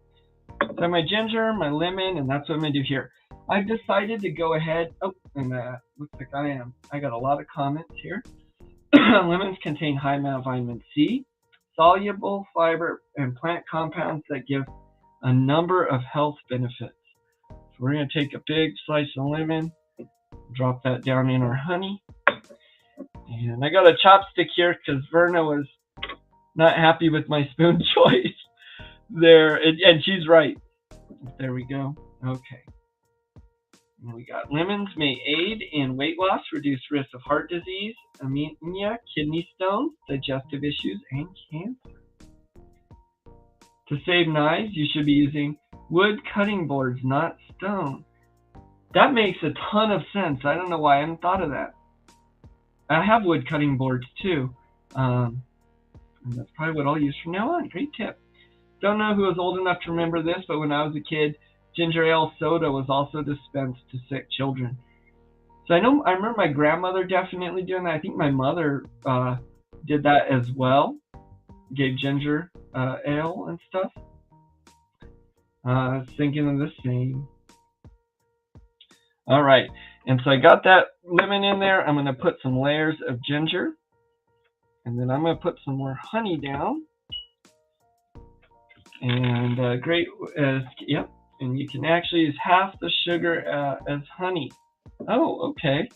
So my ginger, my lemon, and that's what I'm going to do here. I've decided to go ahead. Oh, and looks like I got a lot of comments here. Lemons contain high amount of vitamin C, soluble fiber, and plant compounds that give a number of health benefits. So we're going to take a big slice of lemon, drop that down in our honey. And I got a chopstick here because Verna was not happy with my spoon choice there, and she's right. There we go. Okay. And we got lemons may aid in weight loss, reduce risk of heart disease, anemia, kidney stones, digestive issues, and cancer. To save knives, you should be using wood cutting boards, not stone. That makes a ton of sense. I don't know why I hadn't thought of that. I have wood cutting boards too. And that's probably what I'll use from now on. Great tip. Don't know who was old enough to remember this, but when I was a kid, ginger ale soda was also dispensed to sick children. So I remember my grandmother definitely doing that. I think my mother did that as well. Gave ginger ale and stuff. I was thinking of the same. All right. And so I got that lemon in there. I'm going to put some layers of ginger. And then I'm going to put some more honey down. And yep. And you can actually use half the sugar as honey. Oh, okay.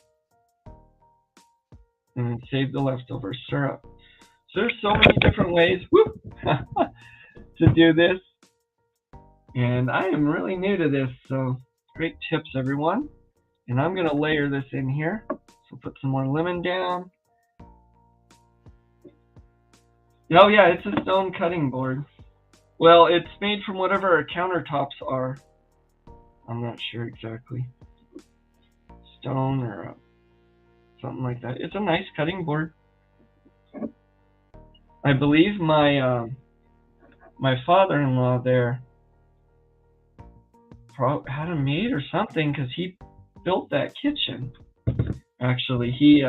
And save the leftover syrup. So there's so many different ways to do this. And I am really new to this, so great tips, everyone. And I'm going to layer this in here. So put some more lemon down. Oh yeah, it's a stone cutting board. Well, it's made from whatever our countertops are. I'm not sure exactly. stone or something like that. It's a nice cutting board. I believe my my father-in-law there had a maid or something, because he built that kitchen. Actually, he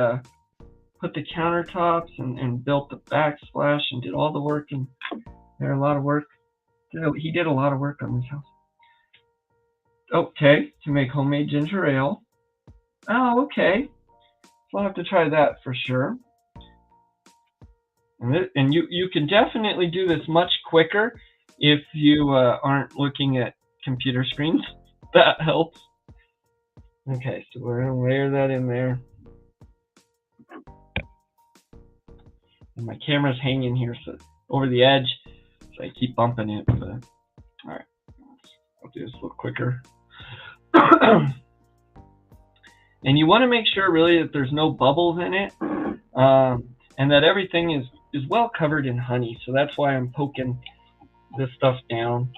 put the countertops and built the backsplash and did all the work, and there a lot of work. He did a lot of work on this house. Okay, to make homemade ginger ale. Oh, okay. So I'll have to try that for sure. And you can definitely do this much quicker if you aren't looking at computer screens. That helps. Okay, so we're going to layer that in there. And my camera's hanging here so over the edge, so I keep bumping it. But, all right, I'll do this a little quicker. And you want to make sure really that there's no bubbles in it, and that everything is well covered in honey. So that's why I'm poking this stuff down.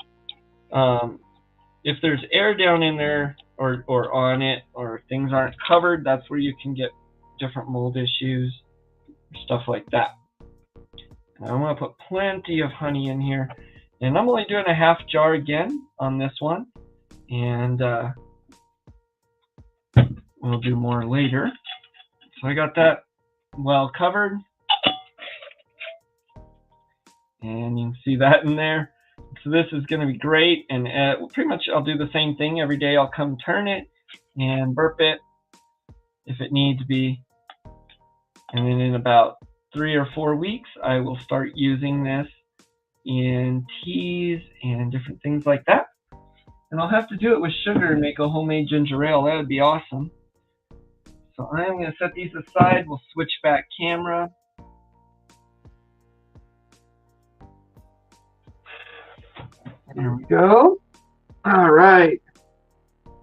If there's air down in there or on it, or things aren't covered, that's where you can get different mold issues, stuff like that. And I'm going to put plenty of honey in here, and I'm only doing a half jar again on this one, and we'll do more later. So I got that well covered, and you can see that in there. So this is going to be great, and pretty much I'll do the same thing every day. I'll come turn it and burp it if it needs to be, and then in about 3 or 4 weeks I will start using this in teas and different things like that. And I'll have to do it with sugar and make a homemade ginger ale. That would be awesome. So I'm going to set these aside. We'll switch back camera. There we go. All right.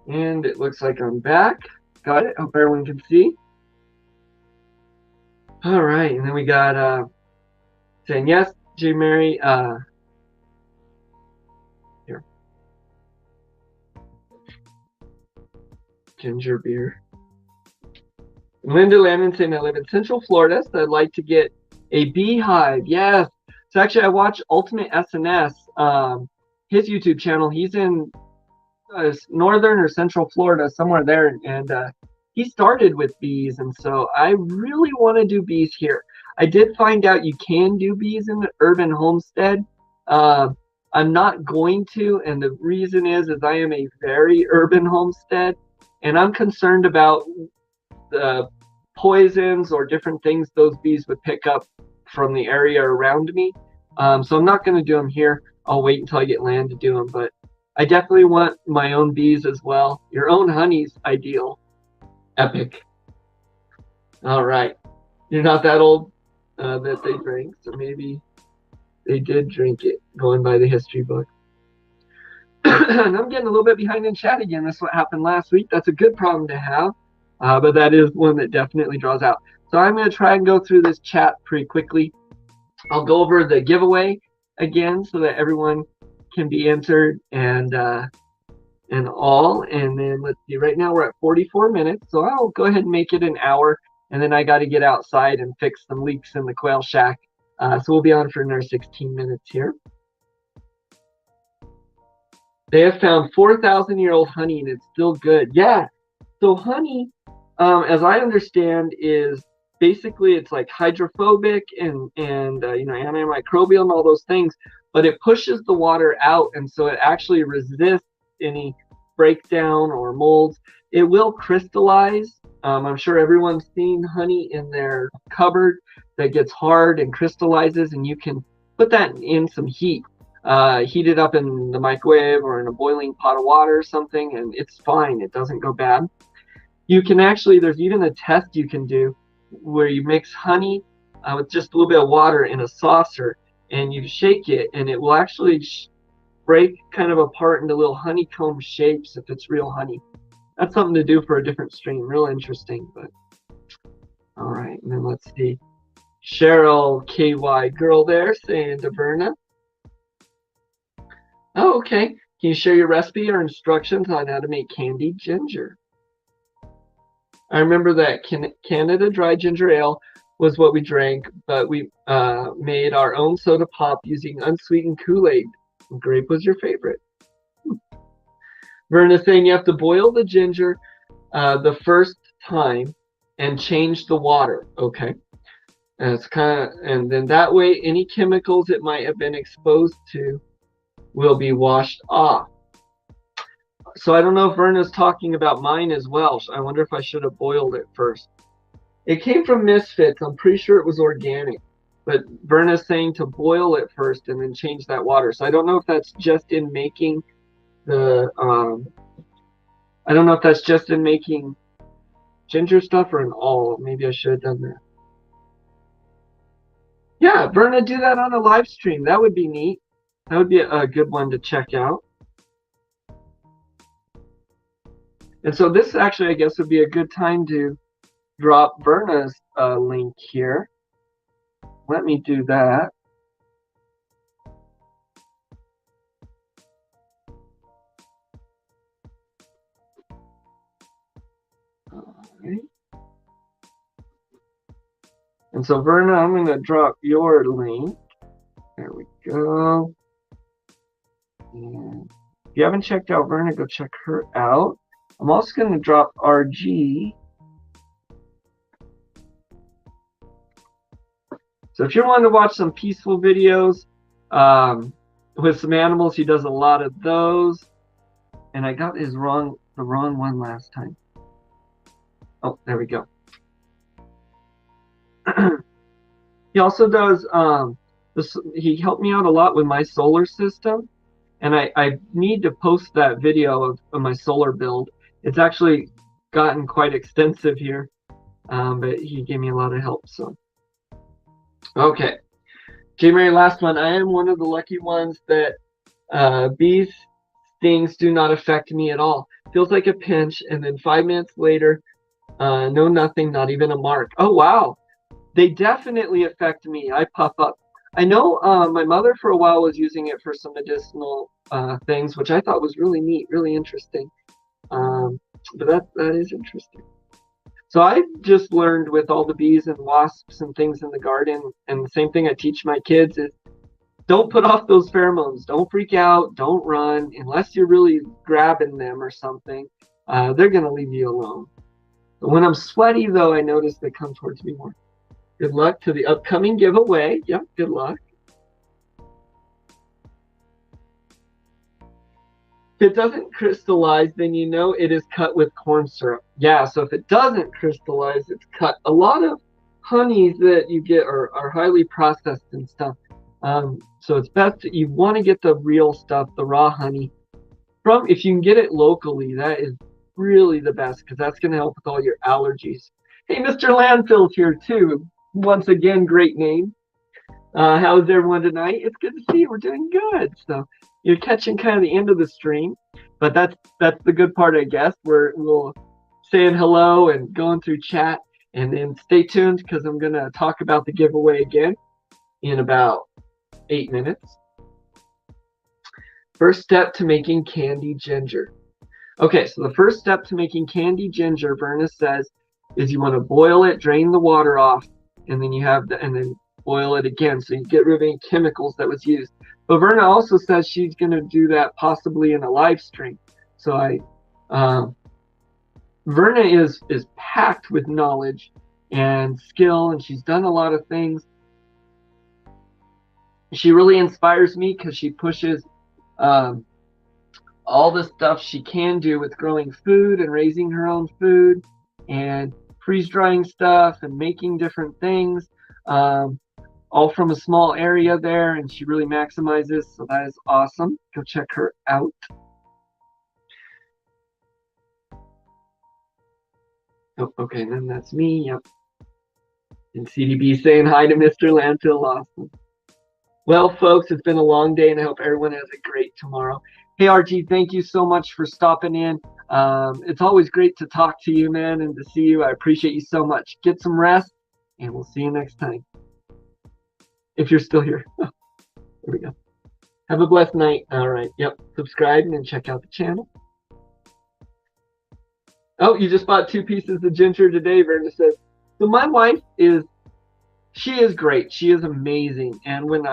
And it looks like I'm back. Got it. Hope everyone can see. All right. And then we got saying yes, J. Mary. Here. Ginger beer. Linda Landon saying I live in Central Florida, so I'd like to get a beehive. Yes. So actually I watch Ultimate SNS. His YouTube channel, he's in northern or central Florida, somewhere there, and he started with bees, and so I really want to do bees here. I did find out you can do bees in the urban homestead. I'm not going to, and the reason is I am a very urban homestead, and I'm concerned about the poisons or different things those bees would pick up from the area around me. So I'm not going to do them here. I'll wait until I get land to do them, but I definitely want my own bees as well. Your own honey's ideal. Epic. All right. You're not that old that they drank, so maybe they did drink it, going by the history book. And I'm getting a little bit behind in chat again. That's what happened last week. That's a good problem to have, but that is one that definitely draws out. So I'm going to try and go through this chat pretty quickly. I'll go over the giveaway again so that everyone can be entered and all. And then let's see, right now we're at 44 minutes, so I'll go ahead and make it an hour, and then I got to get outside and fix some leaks in the quail shack. So we'll be on for another 16 minutes here. They have found 4,000-year-old honey, and it's still good. Yeah. So honey, as I understand, is basically it's like hydrophobic and antimicrobial and all those things, but it pushes the water out, and so it actually resists any breakdown or molds. It will crystallize. I'm sure everyone's seen honey in their cupboard that gets hard and crystallizes, and you can put that in some heat. Heat it up in the microwave or in a boiling pot of water or something, and it's fine. It doesn't go bad. You can actually, there's even a test you can do where you mix honey with just a little bit of water in a saucer, and you shake it, and it will actually break kind of apart into little honeycomb shapes if it's real honey. That's something to do for a different strain. Real interesting. But all right, and then let's see. Cheryl KY girl there saying to Verna. Oh, okay. Can you share your recipe or instructions on how to make candied ginger? I remember that Canada Dry Ginger Ale was what we drank, but we made our own soda pop using unsweetened Kool-Aid. Grape was your favorite. Verna's saying you have to boil the ginger the first time and change the water. Okay. And it's and then that way any chemicals it might have been exposed to will be washed off. So I don't know if Verna's talking about mine as well. I wonder if I should have boiled it first. It came from Misfits. I'm pretty sure it was organic. But Verna's saying to boil it first and then change that water. So I don't know if that's just in making the I don't know if that's just in making ginger stuff or in all. Maybe I should have done that. Yeah, Verna, do that on a live stream. That would be neat. That would be a good one to check out. And so this actually, I guess, would be a good time to drop Verna's link here. Let me do that. All right. And so Verna, I'm going to drop your link. There we go. And if you haven't checked out Verna, go check her out. I'm also going to drop RG. So if you're wanting to watch some peaceful videos with some animals, he does a lot of those. And I got the wrong one last time. Oh, there we go. He also does, he helped me out a lot with my solar system. And I need to post that video of my solar build. It's actually gotten quite extensive here, but he gave me a lot of help. So, okay. J. Mary, last one. I am one of the lucky ones that bee stings do not affect me at all. Feels like a pinch, and then 5 minutes later, no nothing, not even a mark. Oh, wow. They definitely affect me. I puff up. I know my mother for a while was using it for some medicinal things, which I thought was really neat, really interesting. But that is interesting. So I just learned with all the bees and wasps and things in the garden, and the same thing I teach my kids is don't put off those pheromones. Don't freak out. Don't run unless you're really grabbing them or something. They're going to leave you alone. But when I'm sweaty, though, I notice they come towards me more. Good luck to the upcoming giveaway. Yep, good luck. If it doesn't crystallize, then you know it is cut with corn syrup. Yeah, so if it doesn't crystallize, it's cut. A lot of honeys that you get are highly processed and stuff. So it's best that you want to get the real stuff, the raw honey. If you can get it locally, that is really the best because that's going to help with all your allergies. Hey, Mr. Landfill's here too. Once again, great name. How's everyone tonight? It's good to see you. We're doing good. So you're catching kind of the end of the stream, but that's the good part, I guess. We'll saying hello and going through chat, and then stay tuned because I'm gonna talk about the giveaway again in about 8 minutes. First step to making candy ginger. Okay, so the first step to making candy ginger, Verna says, is you want to boil it, drain the water off, and then boil it again so you get rid of any chemicals that was used. But Verna also says she's going to do that possibly in a live stream. So Verna is packed with knowledge and skill, and she's done a lot of things. She really inspires me because she pushes all the stuff she can do with growing food and raising her own food and freeze drying stuff and making different things, all from a small area there, and she really maximizes, so that is awesome. Go check her out. Oh, okay, then that's me. Yep. And CDB saying hi to Mr. Landfill. Awesome. Well, folks, it's been a long day, and I hope everyone has a great tomorrow. Hey, RG, thank you so much for stopping in. It's always great to talk to you, man, and to see you. I appreciate you so much. Get some rest, and we'll see you next time. If you're still here. There we go. Have a blessed night. All right. Yep. Subscribe and check out the channel. Oh, you just bought 2 pieces of ginger today, Verna says. So my wife she is great. She is amazing. And when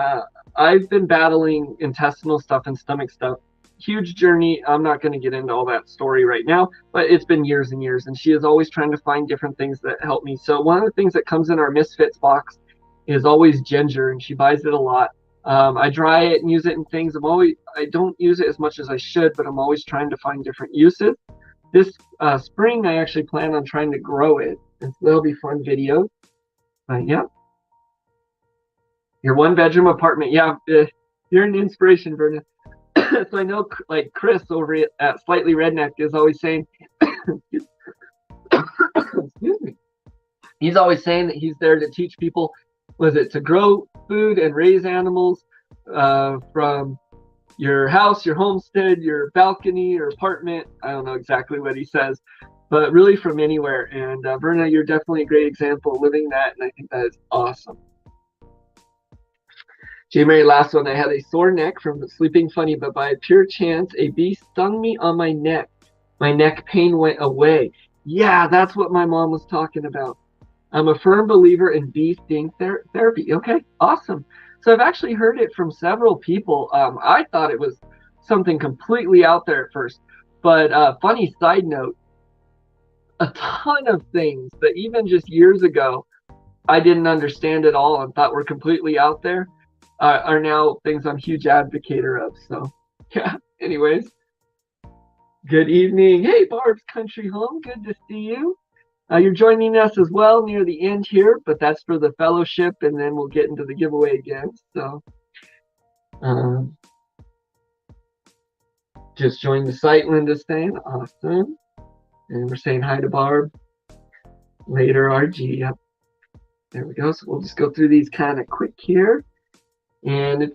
I've been battling intestinal stuff and stomach stuff, huge journey. I'm not going to get into all that story right now, but it's been years and years. And she is always trying to find different things that help me. So one of the things that comes in our Misfits box is always ginger, and she buys it a lot. I dry it and use it in things. I don't use it as much as I should, but I'm always trying to find different uses. This spring, I actually plan on trying to grow it, and so that'll be fun videos. Yeah, your 1-bedroom apartment. Yeah, you're an inspiration, Verna. So I know, like Chris over at Slightly Redneck is always saying, excuse me, he's always saying that he's there to teach people, was it to grow food and raise animals from your house, your homestead, your balcony, your apartment. I don't know exactly what he says, but really from anywhere. And Verna, you're definitely a great example of living that, and I think that is awesome. J. Mary, last one. I had a sore neck from sleeping funny, but by pure chance, a bee stung me on my neck. My neck pain went away. Yeah, that's what my mom was talking about. I'm a firm believer in bee sting therapy. Okay, awesome. So I've actually heard it from several people. I thought it was something completely out there at first, but funny side note, a ton of things that even just years ago I didn't understand at all and thought were completely out there are now things I'm a huge advocator of. So yeah, anyways, good evening. Hey, Barb's Country Home, good to see you. You're joining us as well near the end here, but that's for the fellowship, and then we'll get into the giveaway again. So just joined the site, Linda's saying. Awesome. And we're saying hi to Barb. Later, RG. Yep. There we go. So we'll just go through these kind of quick here. And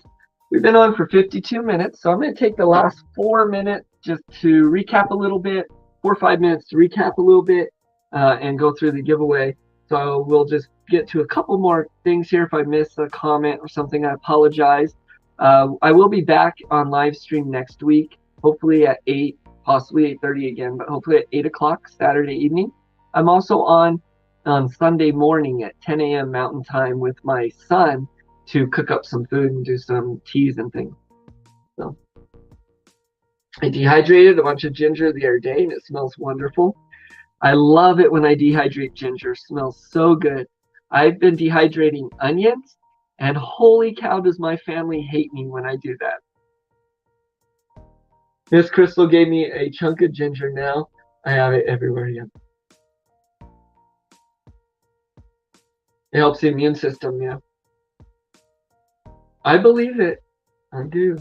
we've been on for 52 minutes, so I'm going to take the last 4 minutes just to recap a little bit, 4 or 5 minutes to recap a little bit, and go through the giveaway. So we'll just get to a couple more things here. If I miss a comment or something, I apologize. I will be back on live stream next week, hopefully at 8, possibly 8:30 again, but hopefully at 8 o'clock Saturday evening. I'm also on Sunday morning at 10 a.m. Mountain Time with my son to cook up some food and do some teas and things. So I dehydrated a bunch of ginger the other day, and it smells wonderful. I love it when I dehydrate ginger. It smells so good. I've been dehydrating onions, and holy cow, does my family hate me when I do that. Miss Crystal gave me a chunk of ginger now. I have it everywhere, yeah. It helps the immune system, yeah. I believe it. I do.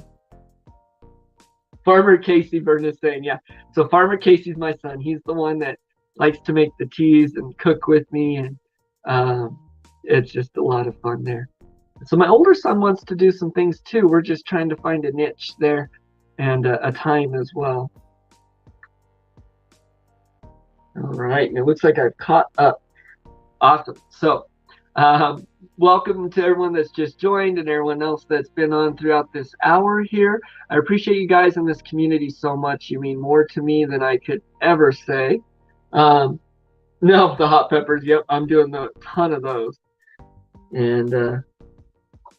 Farmer Casey, Bernard's saying, yeah. So Farmer Casey's my son. He's the one that likes to make the teas and cook with me, and it's just a lot of fun there. So my older son wants to do some things too. We're just trying to find a niche there and a time as well. All right, and it looks like I've caught up. Awesome. So welcome to everyone that's just joined and everyone else that's been on throughout this hour here. I appreciate you guys in this community so much. You mean more to me than I could ever say. No, the hot peppers. Yep, I'm doing a ton of those. And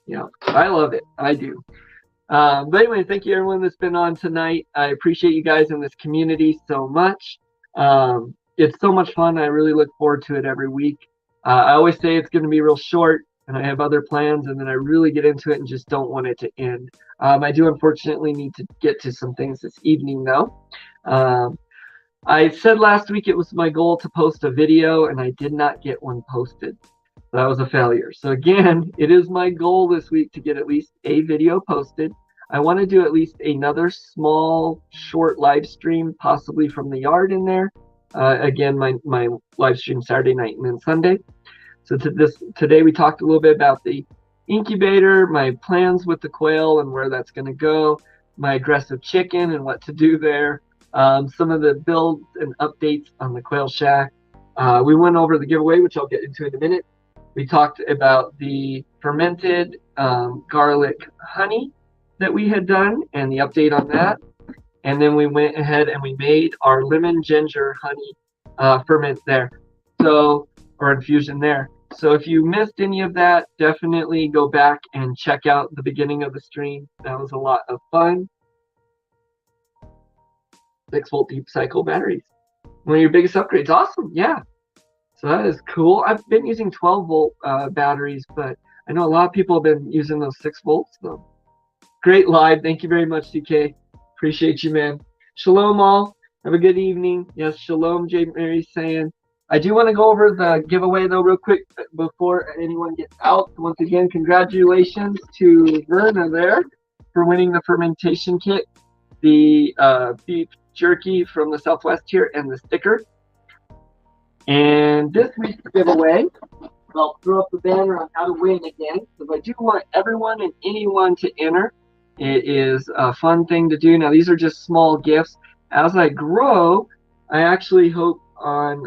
yeah, I love it. I do. But anyway, thank you everyone that's been on tonight. I appreciate you guys in this community so much. It's so much fun. I really look forward to it every week. I always say it's going to be real short, and I have other plans, and then I really get into it and just don't want it to end. I do unfortunately need to get to some things this evening, though. I said last week it was my goal to post a video, and I did not get one posted. That was a failure. So again, it is my goal this week to get at least a video posted. I want to do at least another small, short live stream, possibly from the yard in there. Again, my live stream Saturday night and then Sunday. So today we talked a little bit about the incubator, my plans with the quail and where that's going to go, my aggressive chicken and what to do there, some of the builds and updates on the quail shack. We went over the giveaway, which I'll get into in a minute. We talked about the fermented garlic honey that we had done and the update on that. And then we went ahead and we made our lemon ginger honey ferment there, so, or infusion there. So if you missed any of that, definitely go back and check out the beginning of the stream. That was a lot of fun. 6-volt deep cycle batteries. One of your biggest upgrades. Awesome. Yeah. So that is cool. I've been using 12-volt batteries, but I know a lot of people have been using those 6 volts. So great live. Thank you very much, CK. Appreciate you, man. Shalom all. Have a good evening. Yes, shalom, J. Mary's saying. I do want to go over the giveaway, though, real quick before anyone gets out. Once again, congratulations to Verna there for winning the fermentation kit, the beef jerky from the Southwest here, and the sticker. And this week's giveaway, I'll throw up the banner on how to win again, because I do want everyone and anyone to enter. It is a fun thing to do. Now, these are just small gifts. As I grow, I actually hope on,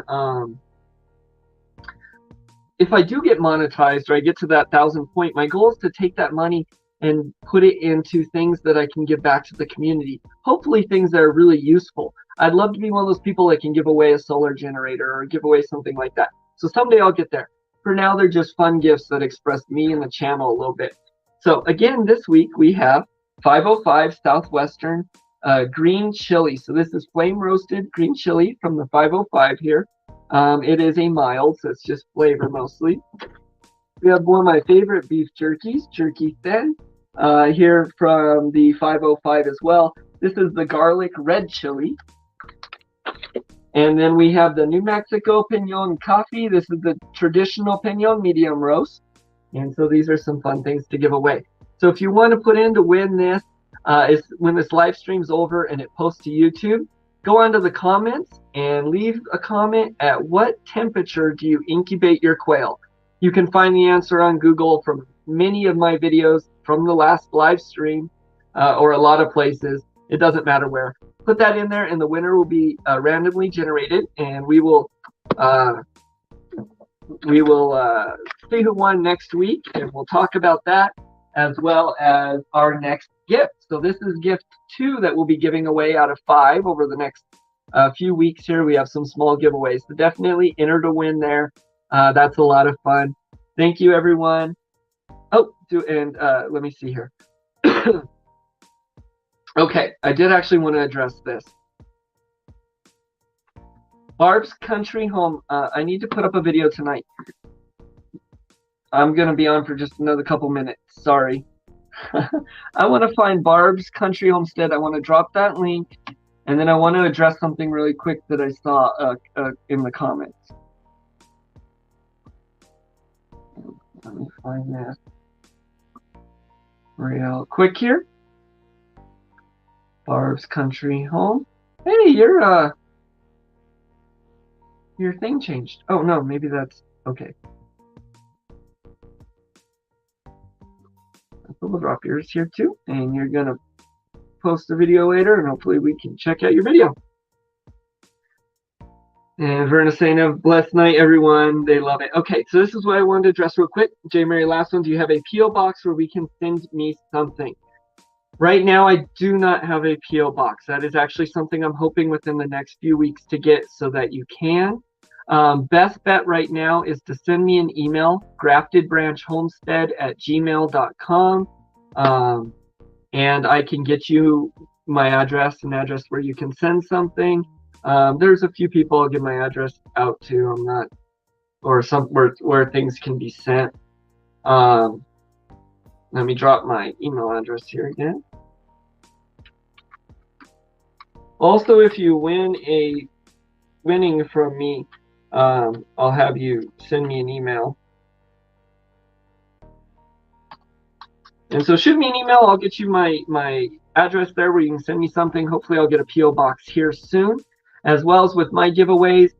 if I do get monetized or I get to that 1,000 point, my goal is to take that money and put it into things that I can give back to the community. Hopefully things that are really useful. I'd love to be one of those people that can give away a solar generator or give away something like that. So someday I'll get there. For now, they're just fun gifts that express me and the channel a little bit. So again, this week we have 505 Southwestern green chili. So this is flame roasted green chili from the 505 here. It is a mild, so it's just flavor mostly. We have one of my favorite beef jerkies, Jerky Thin, here from the 505 as well. This is the garlic red chili. And then we have the New Mexico Pinon Coffee. This is the traditional Pinon medium roast. And so these are some fun things to give away. So if you want to put in to win this, when this live stream's over and it posts to YouTube, go onto the comments and leave a comment at what temperature do you incubate your quail. You can find the answer on Google from many of my videos from the last live stream or a lot of places. It doesn't matter where. Put that in there and the winner will be randomly generated, and we will see who won next week, and we'll talk about that as well as our next gift. So this is gift 2 that we'll be giving away out of 5 over the next few weeks here. We have some small giveaways, so definitely enter to win there. That's a lot of fun. Thank you, everyone. Oh, let me see here. Okay, I did actually want to address this. Barb's Country Home. I need to put up a video tonight. I'm going to be on for just another couple minutes. Sorry. I want to find Barb's Country Homestead. I want to drop that link. And then I want to address something really quick that I saw in the comments. Let me find that real quick here. Barb's Country Home. Hey, your thing changed. Oh no, maybe that's okay. We'll drop yours here too, and you're gonna post a video later, and hopefully we can check out your video. And Verna saying, "A blessed night, everyone. They love it." Okay, so this is what I wanted to address real quick. J. Mary, last one. Do you have a P.O. box where we can send me something? Right now, I do not have a P.O. box. That is actually something I'm hoping within the next few weeks to get so that you can. Best bet right now is to send me an email, graftedbranchhomestead@gmail.com, and I can get you my address, an address where you can send something. There's a few people I'll give my address out to. I'm not, or some where things can be sent. Let me drop my email address here again. Also, if you winning from me, I'll have you send me an email. And so shoot me an email. I'll get you my address there where you can send me something. Hopefully I'll get a P.O. box here soon, as well as with my giveaways.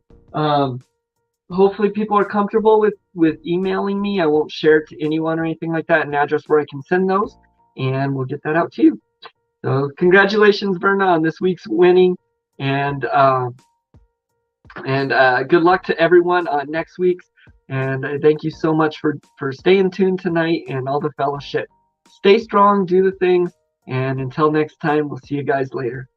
Hopefully people are comfortable with emailing me. I won't share it to anyone or anything like that, an address where I can send those, and we'll get that out to you. So congratulations, Verna, on this week's winning, and good luck to everyone on next week's. And thank you so much for staying tuned tonight and all the fellowship. Stay strong, do the things, and until next time, we'll see you guys later.